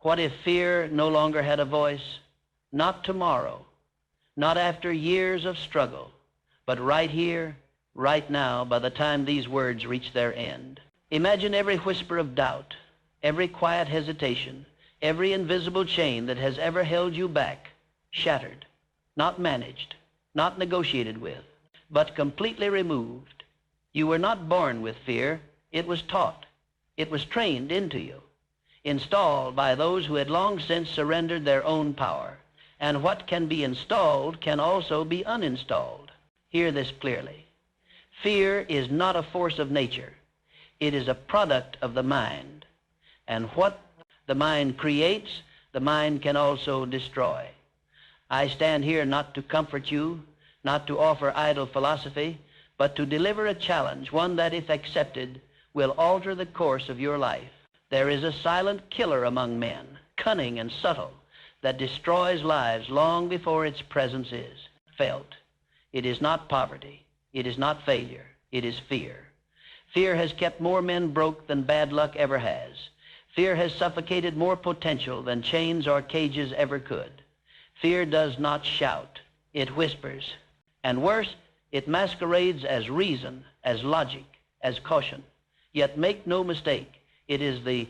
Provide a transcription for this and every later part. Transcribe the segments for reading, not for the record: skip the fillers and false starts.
What if fear no longer had a voice? Not tomorrow, not after years of struggle, but right here, right now, by the time these words reach their end. Imagine every whisper of doubt, every quiet hesitation, every invisible chain that has ever held you back, shattered, not managed, not negotiated with, but completely removed. You were not born with fear. It was taught. It was trained into you, installed by those who had long since surrendered their own power. And what can be installed can also be uninstalled. Hear this clearly. Fear is not a force of nature. It is a product of the mind. And what the mind creates, the mind can also destroy. I stand here not to comfort you, not to offer idle philosophy, but to deliver a challenge, one that, if accepted, will alter the course of your life. There is a silent killer among men, cunning and subtle, that destroys lives long before its presence is felt. It is not poverty. It is not failure. It is fear. Fear has kept more men broke than bad luck ever has. Fear has suffocated more potential than chains or cages ever could. Fear does not shout. It whispers. And worse, it masquerades as reason, as logic, as caution. Yet make no mistake, it is the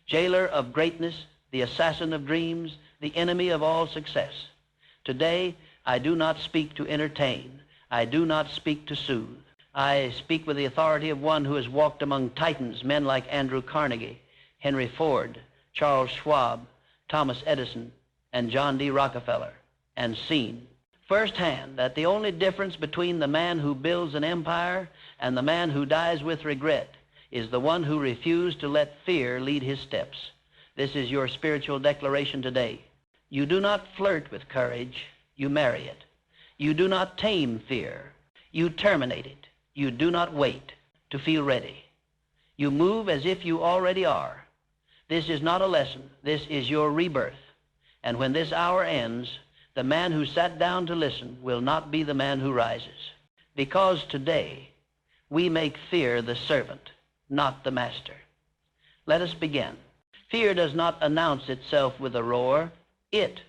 jailer of greatness, the assassin of dreams, the enemy of all success. Today, I do not speak to entertain. I do not speak to soothe. I speak with the authority of one who has walked among titans, men like Andrew Carnegie, Henry Ford, Charles Schwab, Thomas Edison, and John D. Rockefeller, and seen firsthand that the only difference between the man who builds an empire and the man who dies with regret is the one who refused to let fear lead his steps. This is your spiritual declaration today. You do not flirt with courage, you marry it. You do not tame fear, you terminate it. You do not wait to feel ready. You move as if you already are. This is not a lesson, this is your rebirth. And when this hour ends, the man who sat down to listen will not be the man who rises. Because today, we make fear the servant, not the master. Let us begin. Fear does not announce itself with a roar. It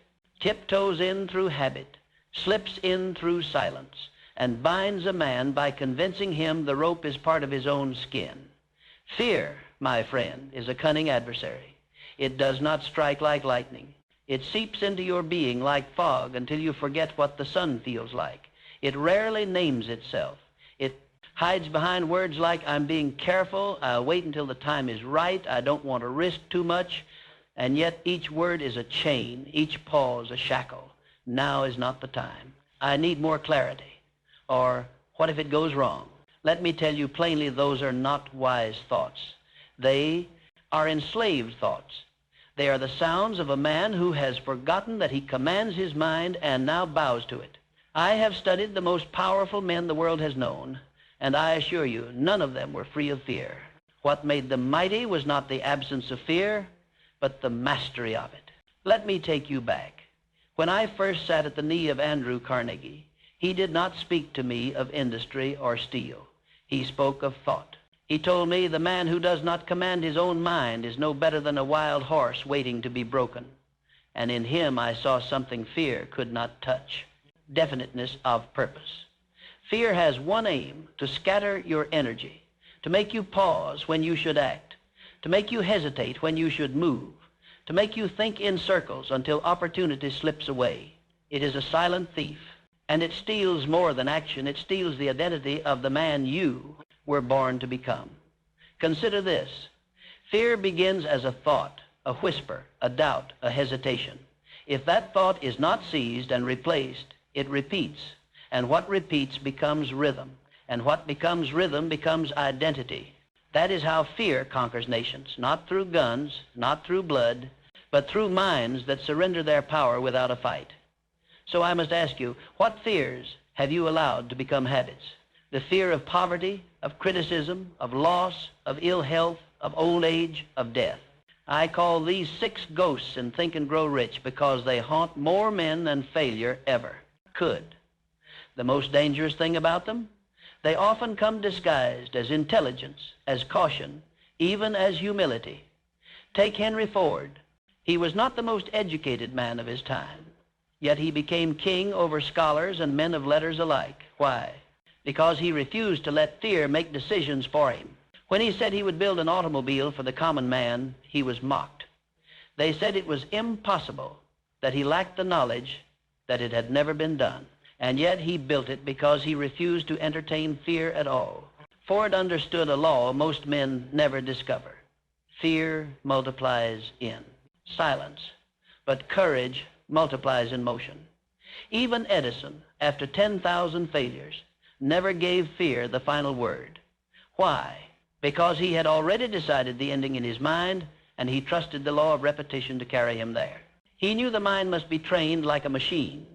tiptoes in through habit, slips in through silence, and binds a man by convincing him the rope is part of his own skin. Fear, my friend, is a cunning adversary. It does not strike like lightning. It seeps into your being like fog until you forget what the sun feels like. It rarely names itself. It hides behind words like, I'm being careful, I'll wait until the time is right, I don't want to risk too much, and yet each word is a chain, each pause a shackle. Now is not the time. I need more clarity. Or, what if it goes wrong? Let me tell you plainly, those are not wise thoughts. They are enslaved thoughts. They are the sounds of a man who has forgotten that he commands his mind and now bows to it. I have studied the most powerful men the world has known, and I assure you, none of them were free of fear. What made them mighty was not the absence of fear, but the mastery of it. Let me take you back. When I first sat at the knee of Andrew Carnegie, he did not speak to me of industry or steel. He spoke of thought. He told me the man who does not command his own mind is no better than a wild horse waiting to be broken. And in him I saw something fear could not touch, definiteness of purpose. Fear has one aim, to scatter your energy, to make you pause when you should act, to make you hesitate when you should move, to make you think in circles until opportunity slips away. It is a silent thief, and it steals more than action. It steals the identity of the man you were born to become. Consider this. Fear begins as a thought, a whisper, a doubt, a hesitation. If that thought is not seized and replaced, it repeats. And what repeats becomes rhythm. And what becomes rhythm becomes identity. That is how fear conquers nations, not through guns, not through blood, but through minds that surrender their power without a fight. So I must ask you, what fears have you allowed to become habits? The fear of poverty, of criticism, of loss, of ill health, of old age, of death. I call these 6 ghosts in Think and Grow Rich because they haunt more men than failure ever could. The most dangerous thing about them? They often come disguised as intelligence, as caution, even as humility. Take Henry Ford. He was not the most educated man of his time, yet he became king over scholars and men of letters alike. Why? Because he refused to let fear make decisions for him. When he said he would build an automobile for the common man, he was mocked. They said it was impossible, that he lacked the knowledge, that it had never been done. And yet he built it because he refused to entertain fear at all. Ford understood a law most men never discover. Fear multiplies in silence, but courage multiplies in motion. Even Edison, after 10,000 failures, never gave fear the final word. Why? Because he had already decided the ending in his mind, and he trusted the law of repetition to carry him there. He knew the mind must be trained like a machine.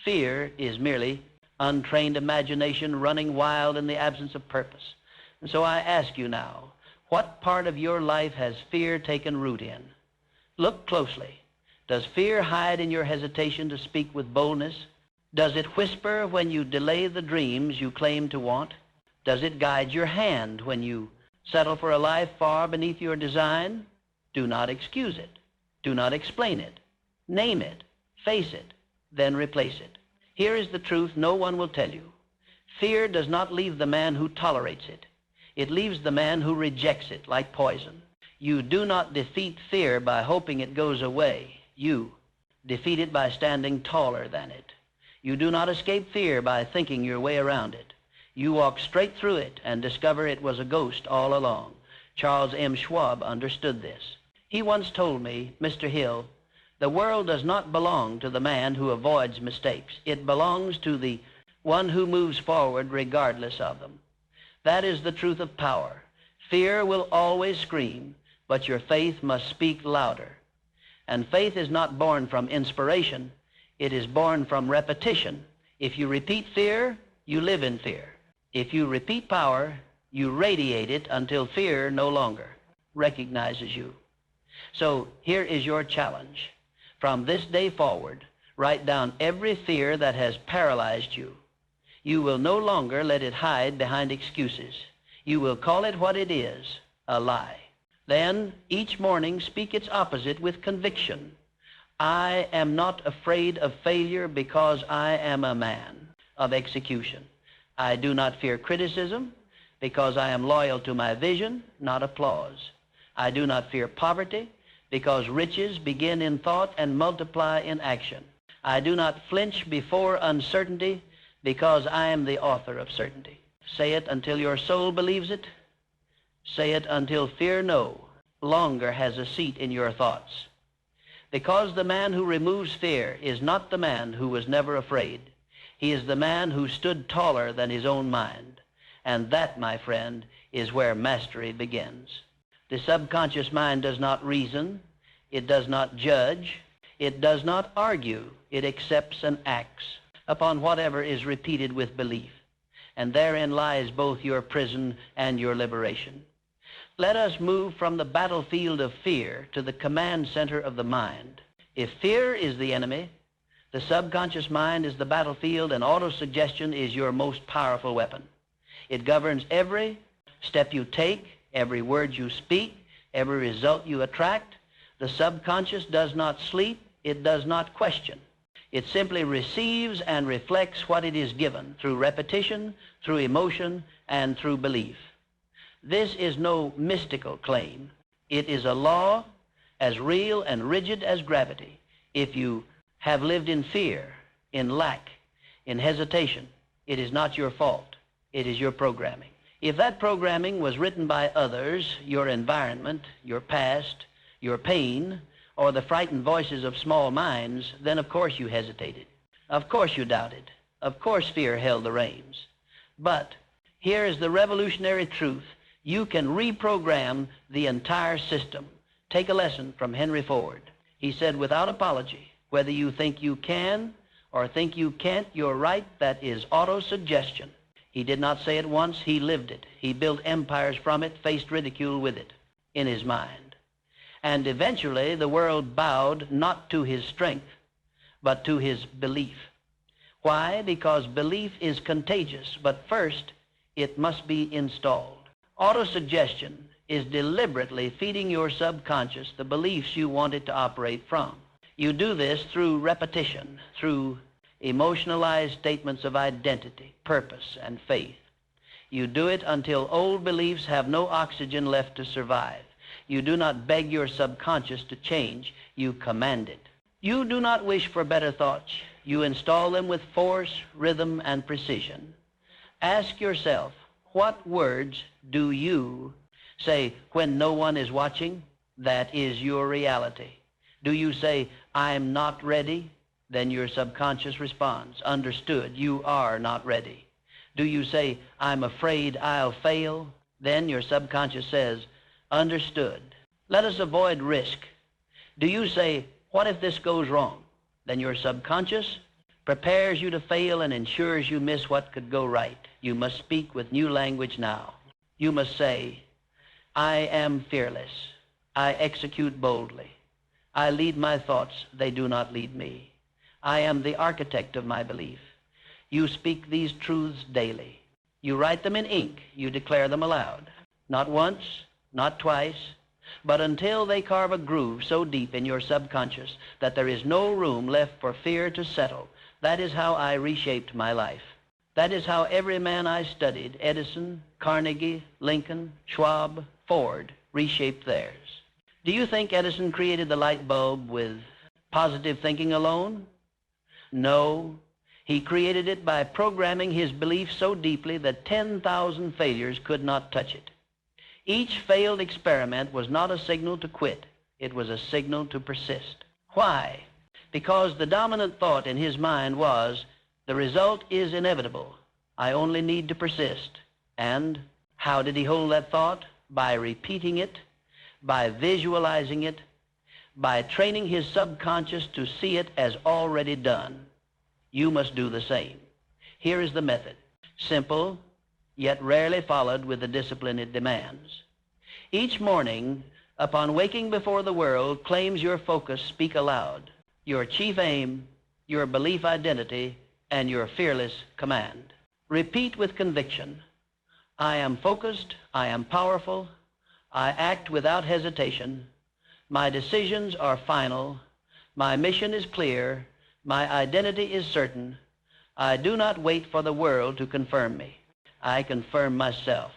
Fear is merely untrained imagination running wild in the absence of purpose. And so I ask you now, what part of your life has fear taken root in? Look closely. Does fear hide in your hesitation to speak with boldness? Does it whisper when you delay the dreams you claim to want? Does it guide your hand when you settle for a life far beneath your design? Do not excuse it. Do not explain it. Name it. Face it. Then replace it. Here is the truth no one will tell you. Fear does not leave the man who tolerates it. It leaves the man who rejects it like poison. You do not defeat fear by hoping it goes away. You defeat it by standing taller than it. You do not escape fear by thinking your way around it. You walk straight through it and discover it was a ghost all along. Charles M. Schwab understood this. He once told me, Mr. Hill, the world does not belong to the man who avoids mistakes. It belongs to the one who moves forward regardless of them. That is the truth of power. Fear will always scream, but your faith must speak louder. And faith is not born from inspiration. It is born from repetition. If you repeat fear, you live in fear. If you repeat power, you radiate it until fear no longer recognizes you. So here is your challenge. From this day forward, write down every fear that has paralyzed you. You will no longer let it hide behind excuses. You will call it what it is, a lie. Then, each morning, speak its opposite with conviction. I am not afraid of failure because I am a man of execution. I do not fear criticism because I am loyal to my vision, not applause. I do not fear poverty because riches begin in thought and multiply in action. I do not flinch before uncertainty because I am the author of certainty. Say it until your soul believes it. Say it until fear no longer has a seat in your thoughts. Because the man who removes fear is not the man who was never afraid. He is the man who stood taller than his own mind. And that, my friend, is where mastery begins. The subconscious mind does not reason. It does not judge. It does not argue. It accepts and acts upon whatever is repeated with belief. And therein lies both your prison and your liberation. Let us move from the battlefield of fear to the command center of the mind. If fear is the enemy, the subconscious mind is the battlefield, and autosuggestion is your most powerful weapon. It governs every step you take, every word you speak, every result you attract. The subconscious does not sleep. It does not question. It simply receives and reflects what it is given through repetition, through emotion, and through belief. This is no mystical claim. It is a law as real and rigid as gravity. If you have lived in fear, in lack, in hesitation, it is not your fault. It is your programming. If that programming was written by others, your environment, your past, your pain, or the frightened voices of small minds, then of course you hesitated. Of course you doubted. Of course fear held the reins. But here is the revolutionary truth. You can reprogram the entire system. Take a lesson from Henry Ford. He said without apology, whether you think you can or think you can't, you're right. That is autosuggestion. He did not say it once. He lived it. He built empires from it, faced ridicule with it in his mind. And eventually the world bowed not to his strength, but to his belief. Why? Because belief is contagious, but first it must be installed. Autosuggestion is deliberately feeding your subconscious the beliefs you want it to operate from. You do this through repetition, through emotionalized statements of identity, purpose, and faith. You do it until old beliefs have no oxygen left to survive. You do not beg your subconscious to change. You command it. You do not wish for better thoughts. You install them with force, rhythm, and precision. Ask yourself, what words do you say when no one is watching? That is your reality. Do you say, I'm not ready? Then your subconscious responds, understood, you are not ready. Do you say, I'm afraid I'll fail? Then your subconscious says, understood. Let us avoid risk. Do you say, what if this goes wrong? Then your subconscious prepares you to fail and ensures you miss what could go right. You must speak with new language now. You must say, I am fearless. I execute boldly. I lead my thoughts. They do not lead me. I am the architect of my belief. You speak these truths daily. You write them in ink. You declare them aloud. Not once, not twice, but until they carve a groove so deep in your subconscious that there is no room left for fear to settle. That is how I reshaped my life. That is how every man I studied, Edison, Carnegie, Lincoln, Schwab, Ford, reshaped theirs. Do you think Edison created the light bulb with positive thinking alone? No. He created it by programming his belief so deeply that 10,000 failures could not touch it. Each failed experiment was not a signal to quit. It was a signal to persist. Why? Because the dominant thought in his mind was, the result is inevitable. I only need to persist. And how did he hold that thought? By repeating it, by visualizing it, by training his subconscious to see it as already done. You must do the same. Here is the method. Simple, yet rarely followed with the discipline it demands. Each morning, upon waking before the world, claims your focus, speak aloud, your chief aim, your belief identity, and your fearless command. Repeat with conviction. I am focused, I am powerful, I act without hesitation, my decisions are final, my mission is clear, my identity is certain, I do not wait for the world to confirm me. I confirm myself.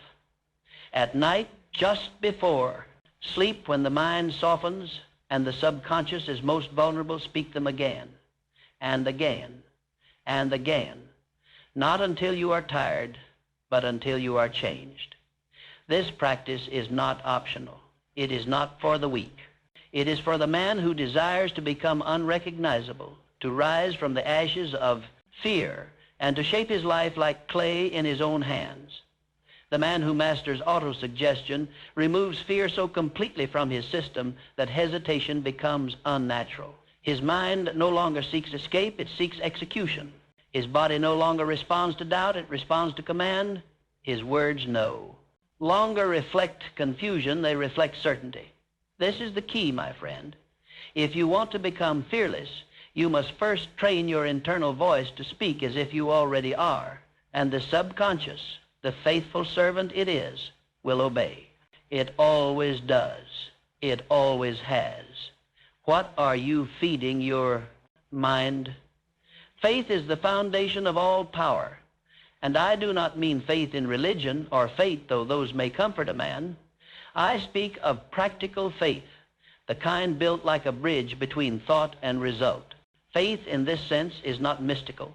At night, just before sleep, when the mind softens and the subconscious is most vulnerable, speak them again and again and again. Not until you are tired, but until you are changed. This practice is not optional. It is not for the weak. It is for the man who desires to become unrecognizable, to rise from the ashes of fear, and to shape his life like clay in his own hands. The man who masters autosuggestion removes fear so completely from his system that hesitation becomes unnatural. His mind no longer seeks escape, it seeks execution. His body no longer responds to doubt, it responds to command. His words know. Longer reflect confusion, they reflect certainty. This is the key, my friend. If you want to become fearless, you must first train your internal voice to speak as if you already are, and the subconscious, the faithful servant it is, will obey. It always does. It always has. What are you feeding your mind? Faith is the foundation of all power. And I do not mean faith in religion or faith, though those may comfort a man. I speak of practical faith, the kind built like a bridge between thought and result. Faith in this sense is not mystical.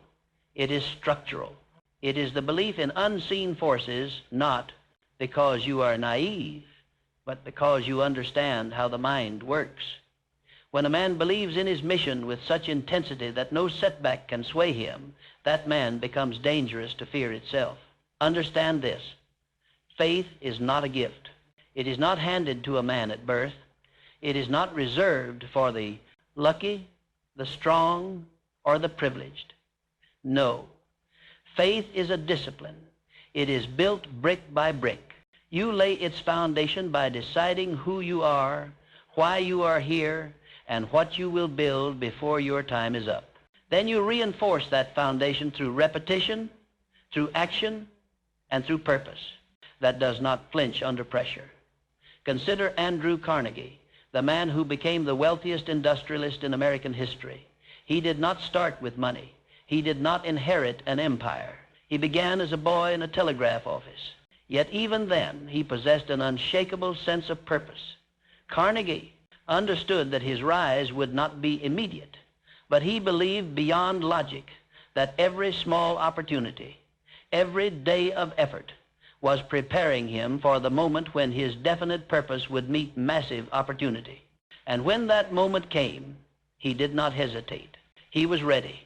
It is structural. It is the belief in unseen forces, not because you are naive, but because you understand how the mind works. When a man believes in his mission with such intensity that no setback can sway him, that man becomes dangerous to fear itself. Understand this. Faith is not a gift. It is not handed to a man at birth. It is not reserved for the lucky, the strong, or the privileged. No. Faith is a discipline. It is built brick by brick. You lay its foundation by deciding who you are, why you are here, and what you will build before your time is up. Then you reinforce that foundation through repetition, through action, and through purpose that does not flinch under pressure. Consider Andrew Carnegie, the man who became the wealthiest industrialist in American history. He did not start with money. He did not inherit an empire. He began as a boy in a telegraph office. Yet even then, he possessed an unshakable sense of purpose. Carnegie understood that his rise would not be immediate, but he believed beyond logic that every small opportunity, every day of effort, was preparing him for the moment when his definite purpose would meet massive opportunity. And when that moment came, he did not hesitate. He was ready.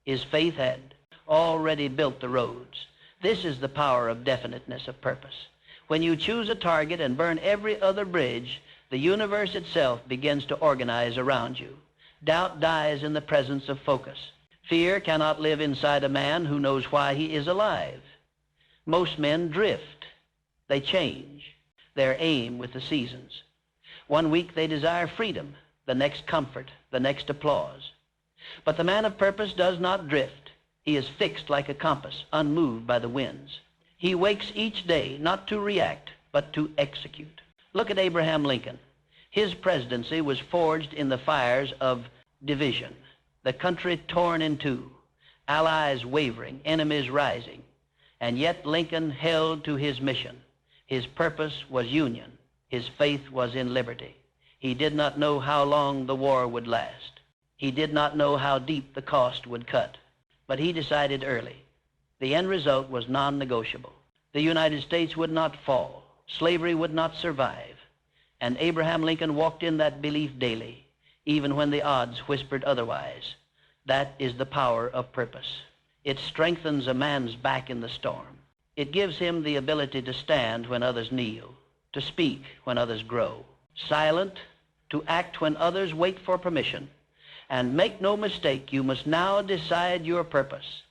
His faith had already built the roads. This is the power of definiteness of purpose. When you choose a target and burn every other bridge, the universe itself begins to organize around you. Doubt dies in the presence of focus. Fear cannot live inside a man who knows why he is alive. Most men drift. They change their aim with the seasons. One week they desire freedom, the next comfort, the next applause. But the man of purpose does not drift. He is fixed like a compass, unmoved by the winds. He wakes each day not to react, but to execute. Look at Abraham Lincoln. His presidency was forged in the fires of division, the country torn in two, allies wavering, enemies rising. And yet Lincoln held to his mission. His purpose was union. His faith was in liberty. He did not know how long the war would last. He did not know how deep the cost would cut. But he decided early. The end result was non-negotiable. The United States would not fall. Slavery would not survive. And Abraham Lincoln walked in that belief daily, even when the odds whispered otherwise. That is the power of purpose. It strengthens a man's back in the storm. It gives him the ability to stand when others kneel, to speak when others grow, silent, to act when others wait for permission. And make no mistake, you must now decide your purpose.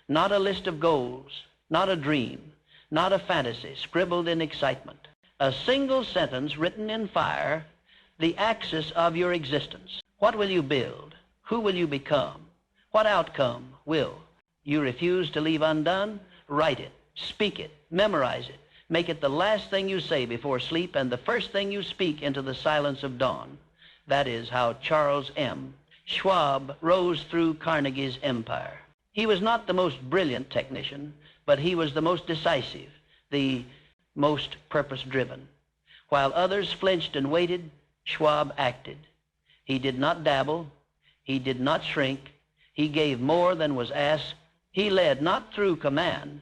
Not a list of goals, not a dream, not a fantasy scribbled in excitement. A single sentence written in fire, the axis of your existence. What will you build? Who will you become? What outcome will you refuse to leave undone? Write it, speak it, memorize it. Make it the last thing you say before sleep and the first thing you speak into the silence of dawn. That is how Charles M. Schwab rose through Carnegie's empire. He was not the most brilliant technician, but he was the most decisive, the most purpose-driven. While others flinched and waited, Schwab acted. He did not dabble. He did not shrink. He gave more than was asked. He led not through command,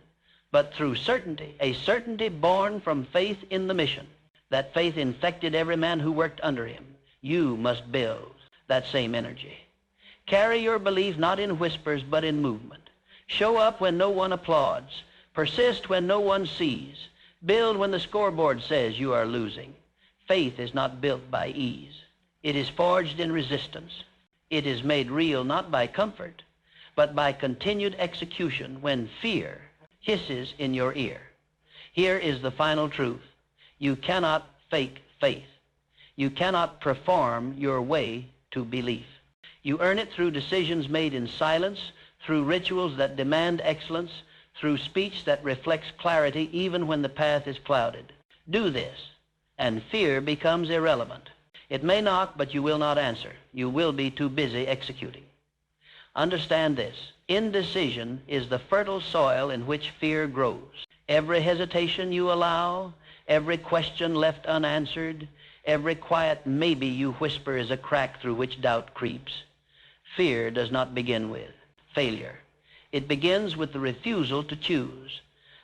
but through certainty, a certainty born from faith in the mission. That faith infected every man who worked under him. You must build that same energy. Carry your belief not in whispers, but in movement. Show up when no one applauds. Persist when no one sees. Build when the scoreboard says you are losing. Faith is not built by ease. It is forged in resistance. It is made real not by comfort, but by continued execution when fear hisses in your ear. Here is the final truth. You cannot fake faith. You cannot perform your way to belief. You earn it through decisions made in silence, through rituals that demand excellence, through speech that reflects clarity even when the path is clouded. Do this, and fear becomes irrelevant. It may knock, but you will not answer. You will be too busy executing. Understand this. Indecision is the fertile soil in which fear grows. Every hesitation you allow, every question left unanswered, every quiet maybe you whisper is a crack through which doubt creeps. Fear does not begin with failure. It begins with the refusal to choose.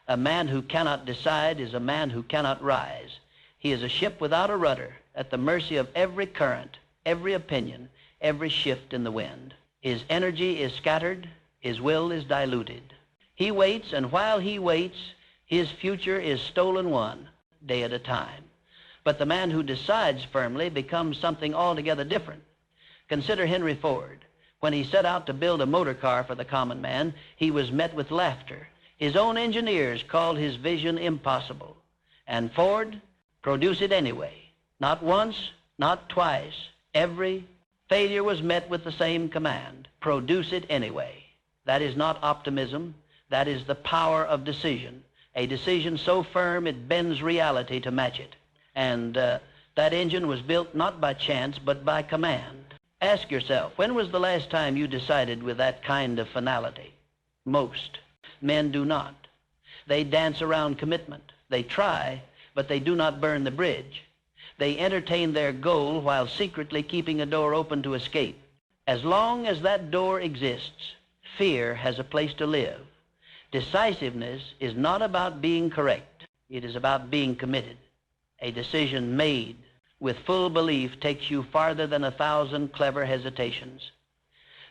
A man who cannot decide is a man who cannot rise. He is a ship without a rudder, at the mercy of every current, every opinion, every shift in the wind. His energy is scattered. His will is diluted. He waits, and while he waits, his future is stolen one day at a time. But the man who decides firmly becomes something altogether different. Consider Henry Ford. When he set out to build a motor car for the common man, he was met with laughter. His own engineers called his vision impossible. And Ford produced it anyway. Not once, not twice. Every failure was met with the same command. Produce it anyway. That is not optimism. That is the power of decision. A decision so firm it bends reality to match it. And that engine was built not by chance, but by command. Ask yourself, when was the last time you decided with that kind of finality? Most men do not. They dance around commitment. They try, but they do not burn the bridge. They entertain their goal while secretly keeping a door open to escape. As long as that door exists, fear has a place to live. Decisiveness is not about being correct. It is about being committed. A decision made with full belief takes you farther than 1,000 clever hesitations.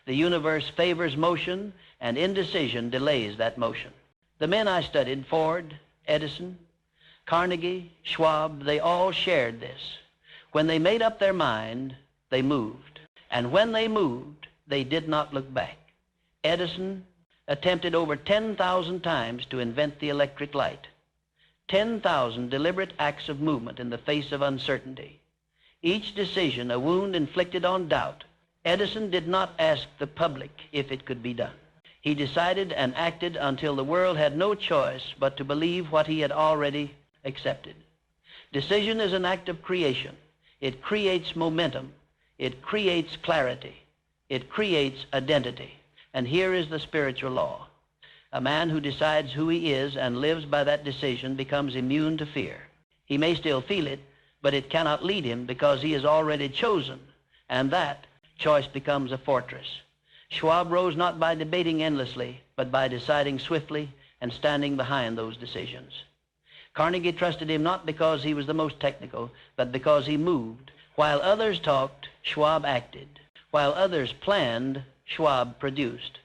The universe favors motion, and indecision delays that motion. The men I studied, Ford, Edison, Carnegie, Schwab, they all shared this. When they made up their mind, they moved. And when they moved, they did not look back. Edison attempted over 10,000 times to invent the electric light. 10,000 deliberate acts of movement in the face of uncertainty. Each decision a wound inflicted on doubt. Edison did not ask the public if it could be done. He decided and acted until the world had no choice but to believe what he had already accepted. Decision is an act of creation. It creates momentum. It creates clarity. It creates identity. And here is the spiritual law. A man who decides who he is and lives by that decision becomes immune to fear. He may still feel it, but it cannot lead him because he is already chosen, and that choice becomes a fortress. Schwab rose not by debating endlessly, but by deciding swiftly and standing behind those decisions. Carnegie trusted him not because he was the most technical, but because he moved. While others talked, Schwab acted. While others planned, Schwab produced.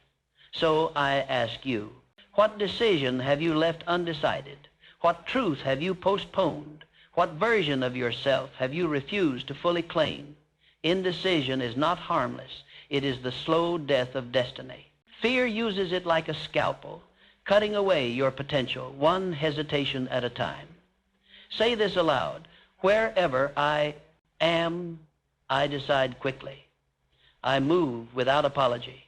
So I ask you, what decision have you left undecided? What truth have you postponed? What version of yourself have you refused to fully claim? Indecision is not harmless. It is the slow death of destiny. Fear uses it like a scalpel, cutting away your potential, one hesitation at a time. Say this aloud. Wherever I am, I decide quickly. I move without apology.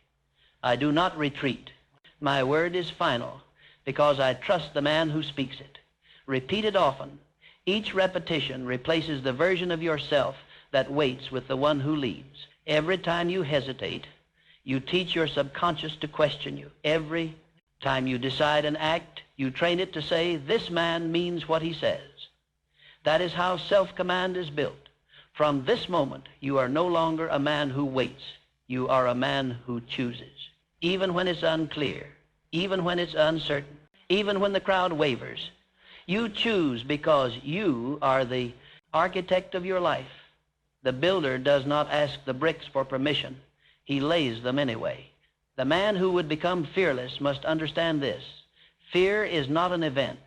I do not retreat. My word is final because I trust the man who speaks it. Repeat it often. Each repetition replaces the version of yourself that waits with the one who leaves. Every time you hesitate, you teach your subconscious to question you. Every time you decide and act, you train it to say, this man means what he says. That is how self-command is built. From this moment, you are no longer a man who waits. You are a man who chooses. Even when it's unclear, even when it's uncertain, even when the crowd wavers, you choose because you are the architect of your life. The builder does not ask the bricks for permission. He lays them anyway. The man who would become fearless must understand this. Fear is not an event.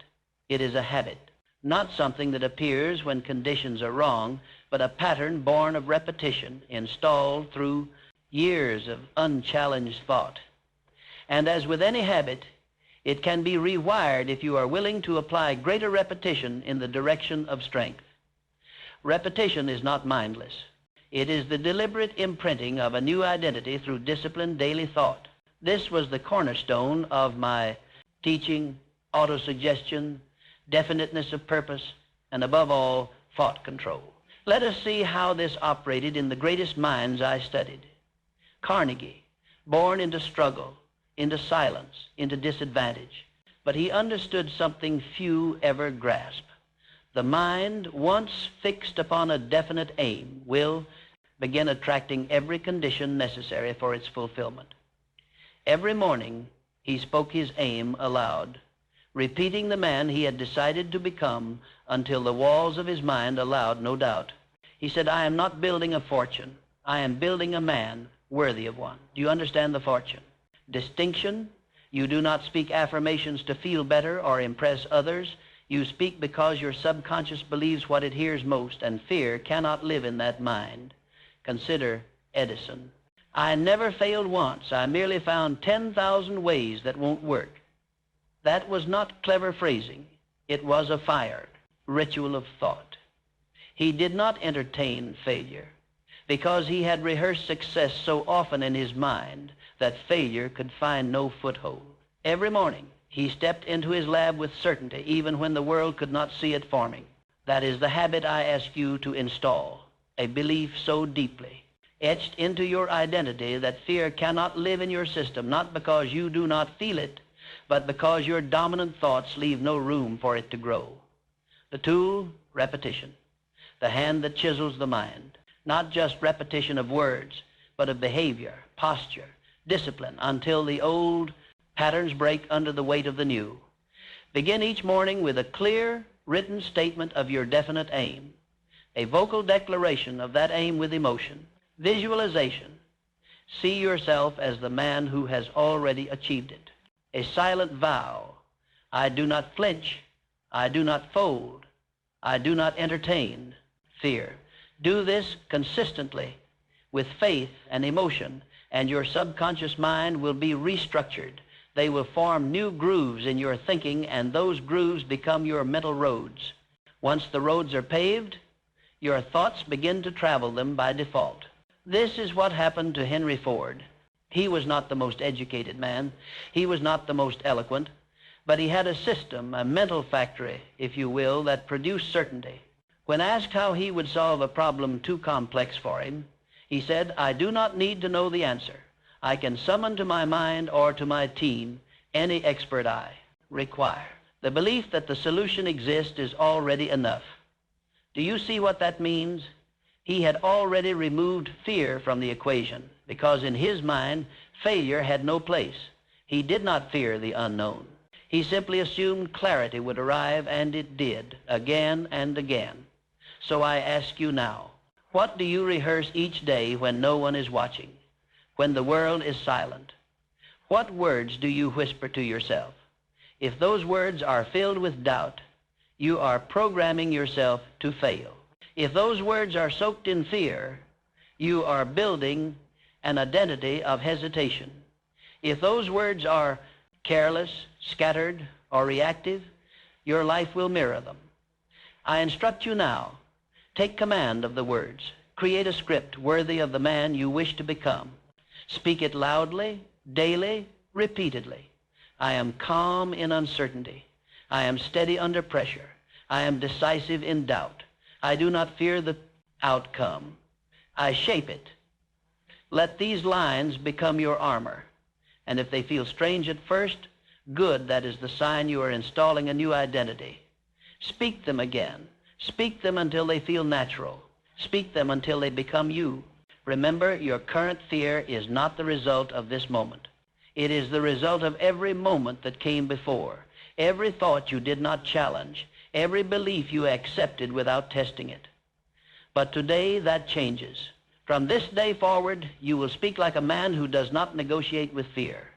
It is a habit. Not something that appears when conditions are wrong, but a pattern born of repetition, installed through years of unchallenged thought. And as with any habit, it can be rewired if you are willing to apply greater repetition in the direction of strength. Repetition is not mindless. It is the deliberate imprinting of a new identity through disciplined daily thought. This was the cornerstone of my teaching, autosuggestion, definiteness of purpose, and above all, thought control. Let us see how this operated in the greatest minds I studied. Carnegie, born into struggle, into silence, into disadvantage, but he understood something few ever grasp. The mind, once fixed upon a definite aim, will begin attracting every condition necessary for its fulfillment. Every morning, he spoke his aim aloud, repeating the man he had decided to become until the walls of his mind allowed no doubt. He said, I am not building a fortune. I am building a man worthy of one. Do you understand the fortune? Distinction. You do not speak affirmations to feel better or impress others. You speak because your subconscious believes what it hears most, and fear cannot live in that mind. Consider Edison. I never failed once. I merely found 10,000 ways that won't work. That was not clever phrasing. It was a fire, ritual of thought. He did not entertain failure because he had rehearsed success so often in his mind that failure could find no foothold. Every morning, he stepped into his lab with certainty, even when the world could not see it forming. That is the habit I ask you to install, a belief so deeply etched into your identity that fear cannot live in your system, not because you do not feel it, but because your dominant thoughts leave no room for it to grow. The tool, repetition. The hand that chisels the mind. Not just repetition of words, but of behavior, posture, discipline, until the old patterns break under the weight of the new. Begin each morning with a clear, written statement of your definite aim. A vocal declaration of that aim with emotion. Visualization. See yourself as the man who has already achieved it. A silent vow. I do not flinch. I do not fold. I do not entertain fear. Do this consistently with faith and emotion, and your subconscious mind will be restructured. They will form new grooves in your thinking, and those grooves become your mental roads. Once the roads are paved, your thoughts begin to travel them by default. This is what happened to Henry Ford. He was not the most educated man. He was not the most eloquent, but he had a system, a mental factory, if you will, that produced certainty. When asked how he would solve a problem too complex for him, he said, I do not need to know the answer. I can summon to my mind or to my team any expert I require. The belief that the solution exists is already enough. Do you see what that means? He had already removed fear from the equation because in his mind, failure had no place. He did not fear the unknown. He simply assumed clarity would arrive, and it did, again and again. So I ask you now, what do you rehearse each day when no one is watching, when the world is silent? What words do you whisper to yourself? If those words are filled with doubt, you are programming yourself to fail. If those words are soaked in fear, you are building an identity of hesitation. If those words are careless, scattered, or reactive, your life will mirror them. I instruct you now, take command of the words. Create a script worthy of the man you wish to become. Speak it loudly, daily, repeatedly. I am calm in uncertainty. I am steady under pressure. I am decisive in doubt. I do not fear the outcome. I shape it. Let these lines become your armor. And if they feel strange at first, good, that is the sign you are installing a new identity. Speak them again. Speak them until they feel natural. Speak them until they become you. Remember, your current fear is not the result of this moment. It is the result of every moment that came before, every thought you did not challenge, every belief you accepted without testing it. But today that changes. From this day forward, you will speak like a man who does not negotiate with fear.